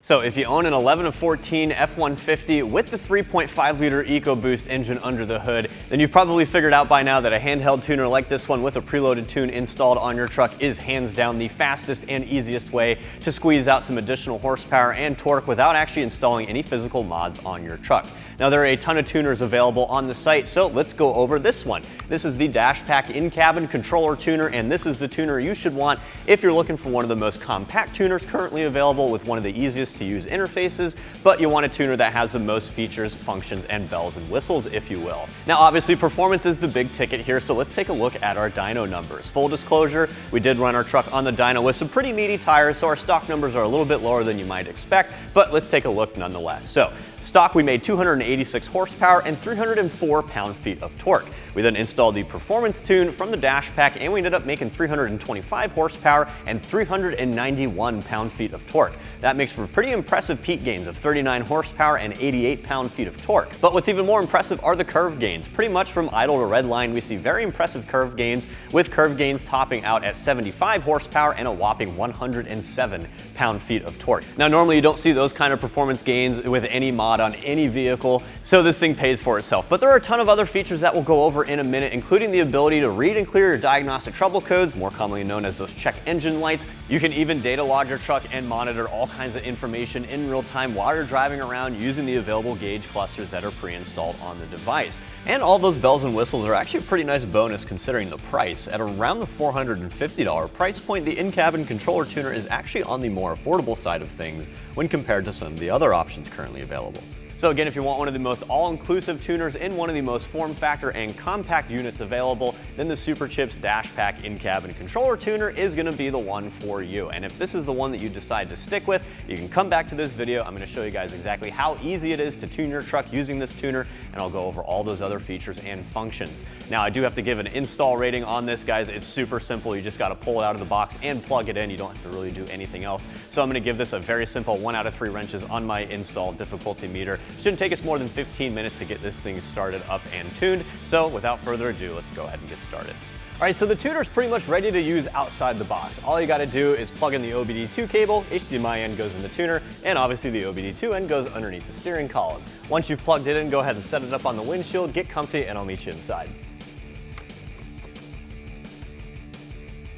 So if you own an 11 to 14 F150 with the 3.5 liter EcoBoost engine under the hood, then you've probably figured out by now that a handheld tuner like this one with a preloaded tune installed on your truck is hands down the fastest and easiest way to squeeze out some additional horsepower and torque without actually installing any physical mods on your truck. Now there are a ton of tuners available on the site, so let's go over this one. This is the Dashpaq in-cabin controller tuner, and this is the tuner you should want if you're looking for one of the most compact tuners currently available with one of the easiest to use interfaces, but you want a tuner that has the most features, functions, and bells and whistles, if you will. Now obviously performance is the big ticket here, so let's take a look at our dyno numbers. Full disclosure, we did run our truck on the dyno with some pretty meaty tires, so our stock numbers are a little bit lower than you might expect, but let's take a look nonetheless. So stock, we made 286 horsepower and 304 pound-feet of torque. We then installed the performance tune from the Dashpaq, and we ended up making 325 horsepower and 391 pound-feet of torque. That makes for pretty impressive peak gains of 39 horsepower and 88 pound-feet of torque. But what's even more impressive are the curve gains. Pretty much from idle to red line, we see very impressive curve gains, with curve gains topping out at 75 horsepower and a whopping 107 pound-feet of torque. Now normally you don't see those kind of performance gains with any mod on any vehicle, so this thing pays for itself. But there are a ton of other features that we'll go over in a minute, including the ability to read and clear your diagnostic trouble codes, more commonly known as those check engine lights. You can even data log your truck and monitor all kinds of information in real time while you're driving around using the available gauge clusters that are pre-installed on the device. And all those bells and whistles are actually a pretty nice bonus considering the price. At around the $450 price point, the in-cabin controller tuner is actually on the more affordable side of things when compared to some of the other options currently available. So again, if you want one of the most all-inclusive tuners in one of the most form factor and compact units available, then the Superchips Dashpaq in-cabin controller tuner is going to be the one for you. And if this is the one that you decide to stick with, you can come back to this video. I'm going to show you guys exactly how easy it is to tune your truck using this tuner, and I'll go over all those other features and functions. Now, I do have to give an install rating on this, guys. It's super simple. You just got to pull it out of the box and plug it in. You don't have to really do anything else. So I'm going to give this a very simple 1 out of 3 wrenches on my install difficulty meter. Shouldn't take us more than 15 minutes to get this thing started up and tuned. So without further ado, let's go ahead and get started. All right, so the tuner is pretty much ready to use outside the box. All you got to do is plug in the OBD2 cable, HDMI end goes in the tuner, and obviously the OBD2 end goes underneath the steering column. Once you've plugged it in, go ahead and set it up on the windshield, get comfy, and I'll meet you inside.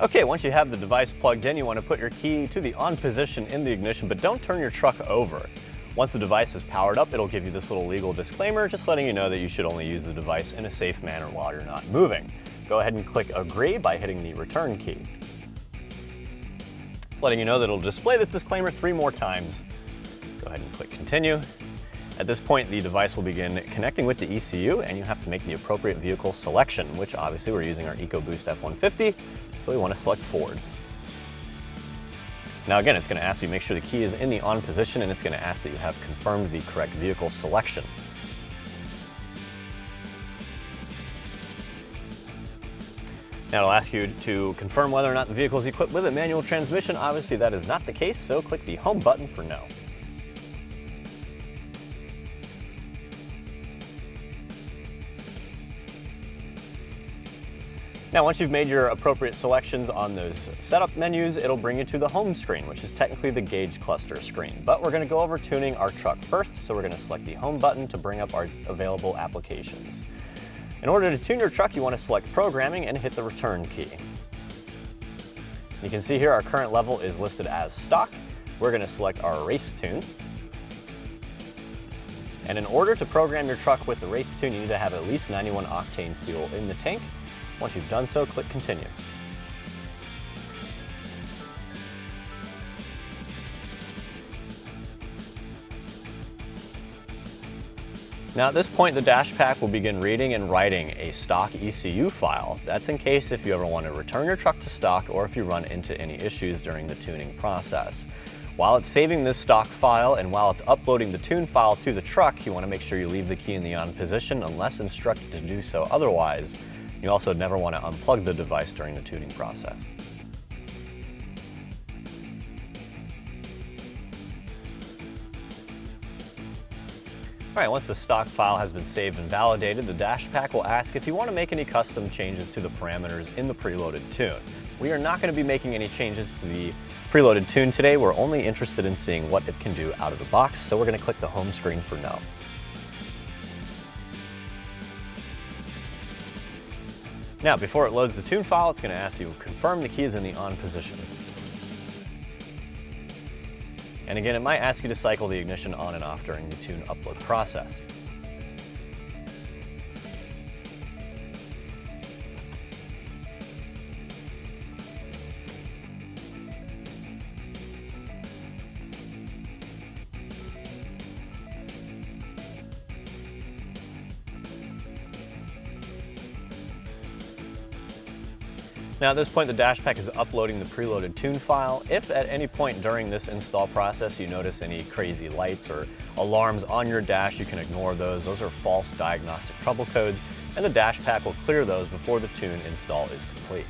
Okay, once you have the device plugged in, you want to put your key to the on position in the ignition, but don't turn your truck over. Once the device is powered up, it'll give you this little legal disclaimer, just letting you know that you should only use the device in a safe manner while you're not moving. Go ahead and click agree by hitting the return key. It's letting you know that it'll display this disclaimer 3 more times. Go ahead and click continue. At this point, the device will begin connecting with the ECU, and you have to make the appropriate vehicle selection, which obviously we're using our EcoBoost F150, so we want to select Ford. Now again, it's going to ask you to make sure the key is in the on position, and it's going to ask that you have confirmed the correct vehicle selection. Now it'll ask you to confirm whether or not the vehicle is equipped with a manual transmission. Obviously that is not the case, so click the home button for no. Now, once you've made your appropriate selections on those setup menus, it'll bring you to the home screen, which is technically the gauge cluster screen. But we're going to go over tuning our truck first, so we're going to select the home button to bring up our available applications. In order to tune your truck, you want to select programming and hit the return key. You can see here our current level is listed as stock. We're going to select our race tune. And in order to program your truck with the race tune, you need to have at least 91 octane fuel in the tank. Once you've done so, click continue. Now at this point, the Dashpaq will begin reading and writing a stock ECU file. That's in case if you ever want to return your truck to stock or if you run into any issues during the tuning process. While it's saving this stock file and while it's uploading the tune file to the truck, you want to make sure you leave the key in the on position unless instructed to do so otherwise. You also never want to unplug the device during the tuning process. All right, once the stock file has been saved and validated, the Dashpaq will ask if you want to make any custom changes to the parameters in the preloaded tune. We are not going to be making any changes to the preloaded tune today, we're only interested in seeing what it can do out of the box, so we're going to click the home screen for no. Now, before it loads the tune file, it's going to ask you to confirm the key is in the on position. And again, it might ask you to cycle the ignition on and off during the tune upload process. Now at this point, the Dashpaq is uploading the preloaded tune file. If at any point during this install process you notice any crazy lights or alarms on your dash, you can ignore those. Those are false diagnostic trouble codes, and the Dashpaq will clear those before the tune install is complete.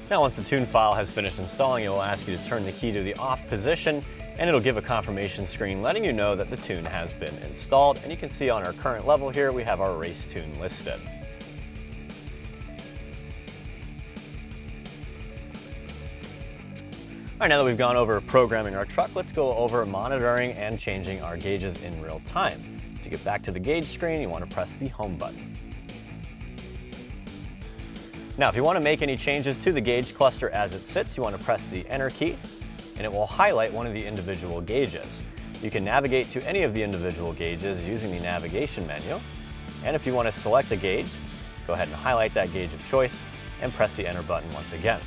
Now once the tune file has finished installing, it will ask you to turn the key to the off position, and it'll give a confirmation screen letting you know that the tune has been installed. And you can see on our current level here, we have our race tune listed. All right, now that we've gone over programming our truck, let's go over monitoring and changing our gauges in real time. To get back to the gauge screen, you want to press the home button. Now, if you want to make any changes to the gauge cluster as it sits, you want to press the enter key, and it will highlight one of the individual gauges. You can navigate to any of the individual gauges using the navigation menu. And if you want to select a gauge, go ahead and highlight that gauge of choice and press the enter button once again.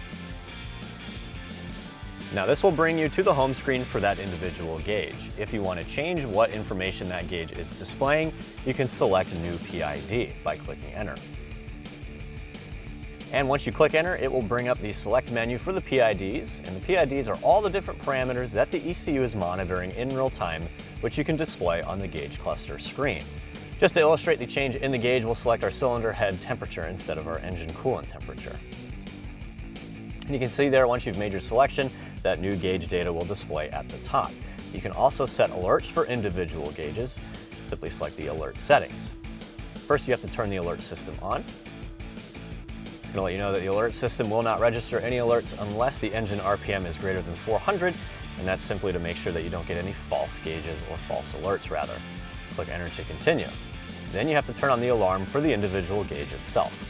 Now this will bring you to the home screen for that individual gauge. If you want to change what information that gauge is displaying, you can select new PID by clicking enter. And once you click enter, it will bring up the select menu for the PIDs, and the PIDs are all the different parameters that the ECU is monitoring in real time, which you can display on the gauge cluster screen. Just to illustrate the change in the gauge, we'll select our cylinder head temperature instead of our engine coolant temperature. And you can see there, once you've made your selection, that new gauge data will display at the top. You can also set alerts for individual gauges. Simply select the alert settings. First, you have to turn the alert system on. It's going to let you know that the alert system will not register any alerts unless the engine RPM is greater than 400, and that's simply to make sure that you don't get any false gauges or false alerts rather. Click enter to continue. Then you have to turn on the alarm for the individual gauge itself.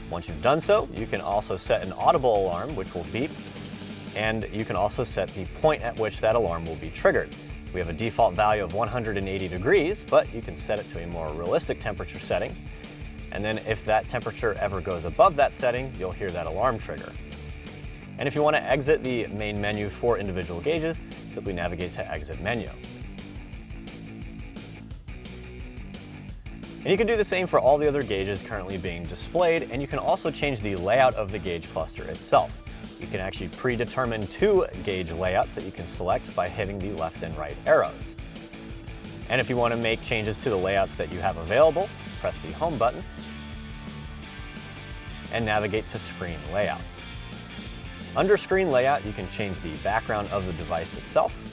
Once you've done so, you can also set an audible alarm which will beep, and you can also set the point at which that alarm will be triggered. We have a default value of 180 degrees, but you can set it to a more realistic temperature setting. And then if that temperature ever goes above that setting, you'll hear that alarm trigger. And if you want to exit the main menu for individual gauges, simply navigate to exit menu. And you can do the same for all the other gauges currently being displayed, and you can also change the layout of the gauge cluster itself. You can actually predetermine two gauge layouts that you can select by hitting the left and right arrows. And if you want to make changes to the layouts that you have available, press the home button and navigate to screen layout. Under screen layout, you can change the background of the device itself.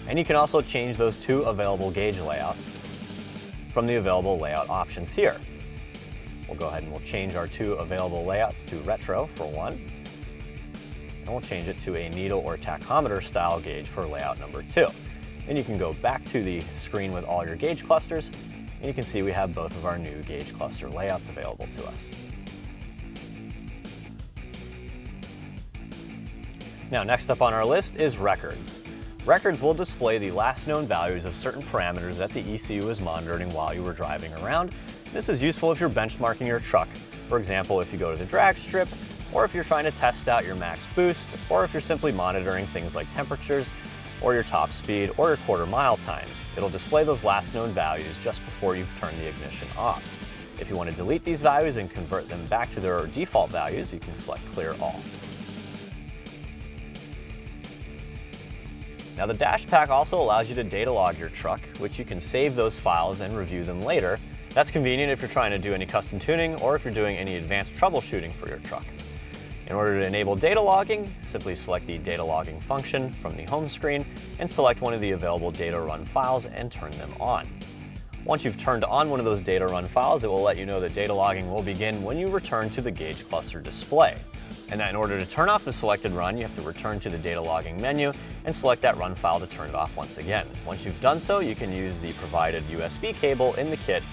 And you can also change those two available gauge layouts from the available layout options here. We'll go ahead and we'll change our two available layouts to retro for one, and we'll change it to a needle or tachometer style gauge for layout number 2. Then you can go back to the screen with all your gauge clusters, and you can see we have both of our new gauge cluster layouts available to us. Now, next up on our list is records. Records will display the last known values of certain parameters that the ECU is monitoring while you were driving around. This is useful if you're benchmarking your truck. For example, if you go to the drag strip, or if you're trying to test out your max boost, or if you're simply monitoring things like temperatures, or your top speed, or your quarter-mile times. It'll display those last known values just before you've turned the ignition off. If you want to delete these values and convert them back to their default values, you can select Clear All. Now, the Dashpaq also allows you to data log your truck, which you can save those files and review them later. That's convenient if you're trying to do any custom tuning or if you're doing any advanced troubleshooting for your truck. In order to enable data logging, simply select the data logging function from the home screen and select one of the available data run files and turn them on. Once you've turned on one of those data run files, it will let you know that data logging will begin when you return to the gauge cluster display. And that in order to turn off the selected run, you have to return to the data logging menu and select that run file to turn it off once again. Once you've done so, you can use the provided USB cable in the kit.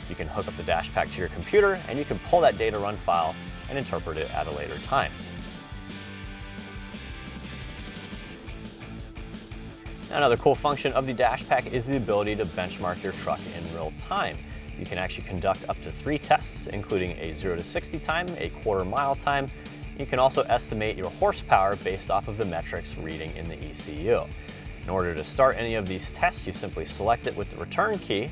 You can hook up the Dashpaq to your computer, and you can pull that data run file and interpret it at a later time. Another cool function of the Dashpaq is the ability to benchmark your truck in real time. You can actually conduct up to 3 tests, including a 0 to 60 time, a quarter-mile time. You can also estimate your horsepower based off of the metrics reading in the ECU. In order to start any of these tests, you simply select it with the return key,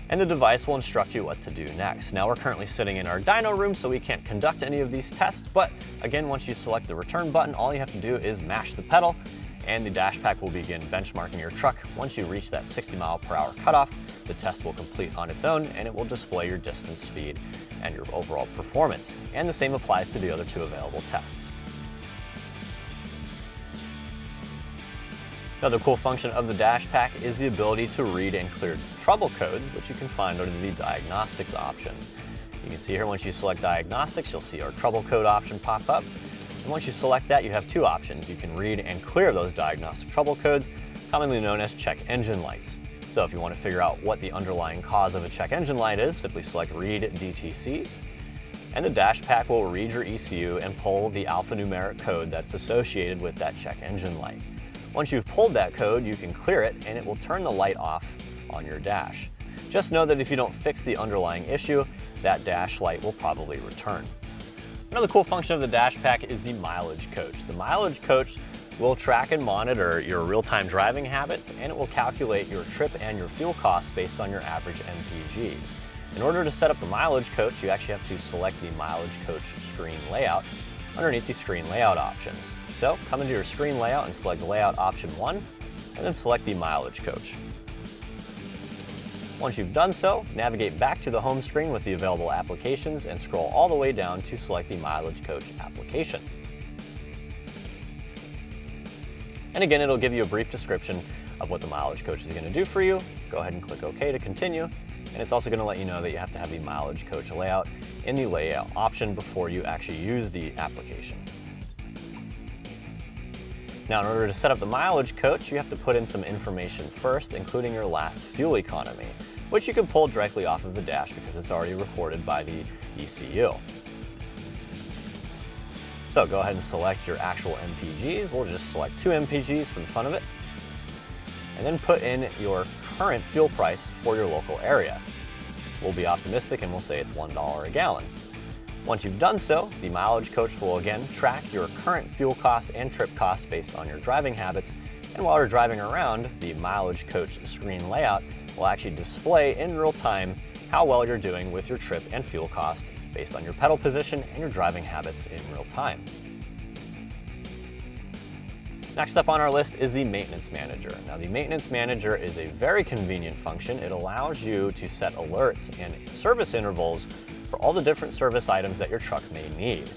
and the device will instruct you what to do next. Now, we're currently sitting in our dyno room, so we can't conduct any of these tests, but again, once you select the return button, all you have to do is mash the pedal, and the Dashpaq will begin benchmarking your truck. Once you reach that 60-mile-per-hour cutoff, the test will complete on its own, and it will display your distance, speed, and your overall performance. And the same applies to the other 2 available tests. Another cool function of the Dashpaq is the ability to read and clear trouble codes, which you can find under the diagnostics option. You can see here, once you select diagnostics, you'll see our trouble code option pop up. And once you select that, you have 2 options. You can read and clear those diagnostic trouble codes, commonly known as check engine lights. So if you want to figure out what the underlying cause of a check engine light is, simply select Read DTCs, and the Dashpaq will read your ECU and pull the alphanumeric code that's associated with that check engine light. Once you've pulled that code, you can clear it, and it will turn the light off on your dash. Just know that if you don't fix the underlying issue, that dash light will probably return. Another cool function of the Dashpaq is the mileage coach. The mileage coach will track and monitor your real-time driving habits, and it will calculate your trip and your fuel costs based on your average MPGs. In order to set up the mileage coach, you actually have to select the mileage coach screen layout underneath the screen layout options. So come into your screen layout and select layout option 1, and then select the mileage coach. Once you've done so, navigate back to the home screen with the available applications and scroll all the way down to select the mileage coach application. And again, it'll give you a brief description of what the mileage coach is going to do for you. Go ahead and click OK to continue. And it's also going to let you know that you have to have the mileage coach layout in the layout option before you actually use the application. Now, in order to set up the mileage coach, you have to put in some information first, including your last fuel economy, which you can pull directly off of the dash because it's already recorded by the ECU. So go ahead and select your actual MPGs. We'll just select 2 MPGs for the fun of it. And then put in your current fuel price for your local area. We'll be optimistic and we'll say it's $1 a gallon. Once you've done so, the mileage coach will again track your current fuel cost and trip cost based on your driving habits. And while you're driving around, the mileage coach screen layout will actually display in real time how well you're doing with your trip and fuel cost based on your pedal position and your driving habits in real time. Next up on our list is the Maintenance Manager. Now, the Maintenance Manager is a very convenient function. It allows you to set alerts and service intervals for all the different service items that your truck may need.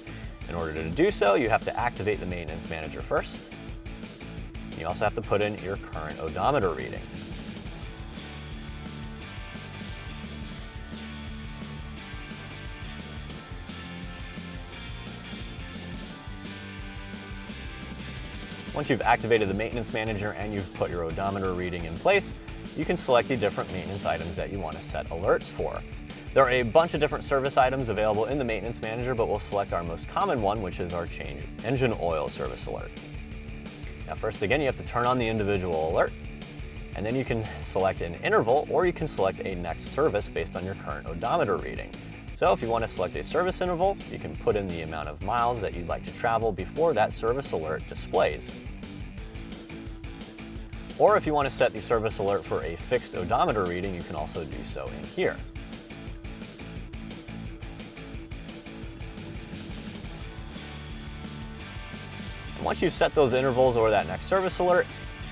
In order to do so, you have to activate the Maintenance Manager first. You also have to put in your current odometer reading. Once you've activated the Maintenance Manager and you've put your odometer reading in place, you can select the different maintenance items that you want to set alerts for. There are a bunch of different service items available in the Maintenance Manager, but we'll select our most common one, which is our change engine oil service alert. Now, first again, you have to turn on the individual alert, and then you can select an interval, or you can select a next service based on your current odometer reading. So if you want to select a service interval, you can put in the amount of miles that you'd like to travel before that service alert displays. Or if you want to set the service alert for a fixed odometer reading, you can also do so in here. And once you've set those intervals or that next service alert,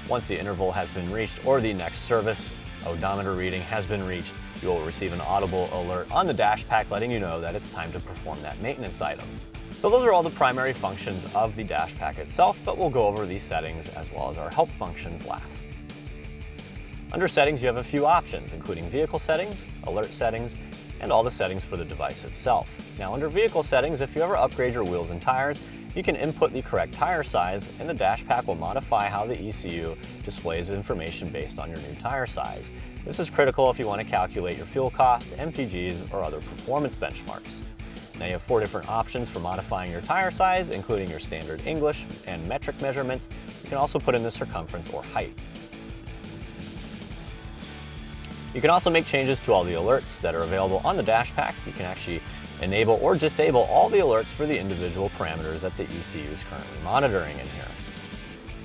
once the interval has been reached or the next service odometer reading has been reached, you will receive an audible alert on the Dashpaq letting you know that it's time to perform that maintenance item. So those are all the primary functions of the Dashpaq itself, but we'll go over these settings as well as our help functions last. Under settings, you have a few options, including vehicle settings, alert settings, and all the settings for the device itself. Now, under vehicle settings, if you ever upgrade your wheels and tires, you can input the correct tire size, and the Dashpaq will modify how the ECU displays information based on your new tire size. This is critical if you want to calculate your fuel cost, MPGs, or other performance benchmarks. Now, you have 4 different options for modifying your tire size, including your standard English and metric measurements. You can also put in the circumference or height. You can also make changes to all the alerts that are available on the Dashpaq. You can actually enable or disable all the alerts for the individual parameters that the ECU is currently monitoring in here.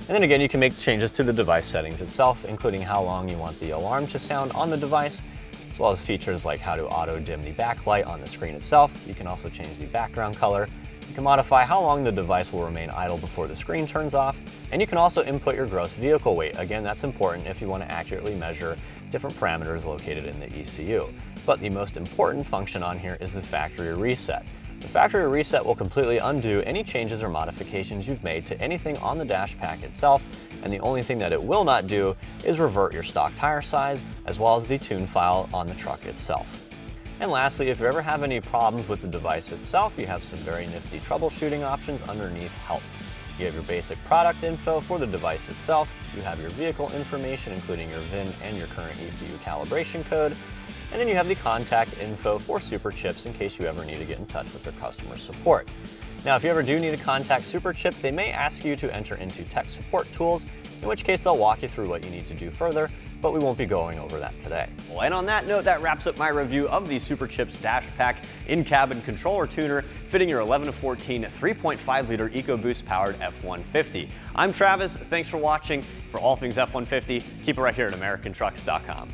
And then again, you can make changes to the device settings itself, including how long you want the alarm to sound on the device, as well as features like how to auto dim the backlight on the screen itself. You can also change the background color. You can modify how long the device will remain idle before the screen turns off, and you can also input your gross vehicle weight. Again, that's important if you want to accurately measure different parameters located in the ECU. But the most important function on here is the factory reset. The factory reset will completely undo any changes or modifications you've made to anything on the Dashpaq itself, and the only thing that it will not do is revert your stock tire size, as well as the tune file on the truck itself. And lastly, if you ever have any problems with the device itself, you have some very nifty troubleshooting options underneath Help. You have your basic product info for the device itself, you have your vehicle information, including your VIN and your current ECU calibration code, and then you have the contact info for Superchips in case you ever need to get in touch with their customer support. Now, if you ever do need to contact Superchips, they may ask you to enter into tech support tools, in which case they'll walk you through what you need to do further, but we won't be going over that today. Well, and on that note, that wraps up my review of the Superchips Dashpaq in-cabin controller tuner fitting your 11 to 14 3.5-liter EcoBoost powered F150. I'm Travis, thanks for watching. For all things F150, keep it right here at AmericanTrucks.com.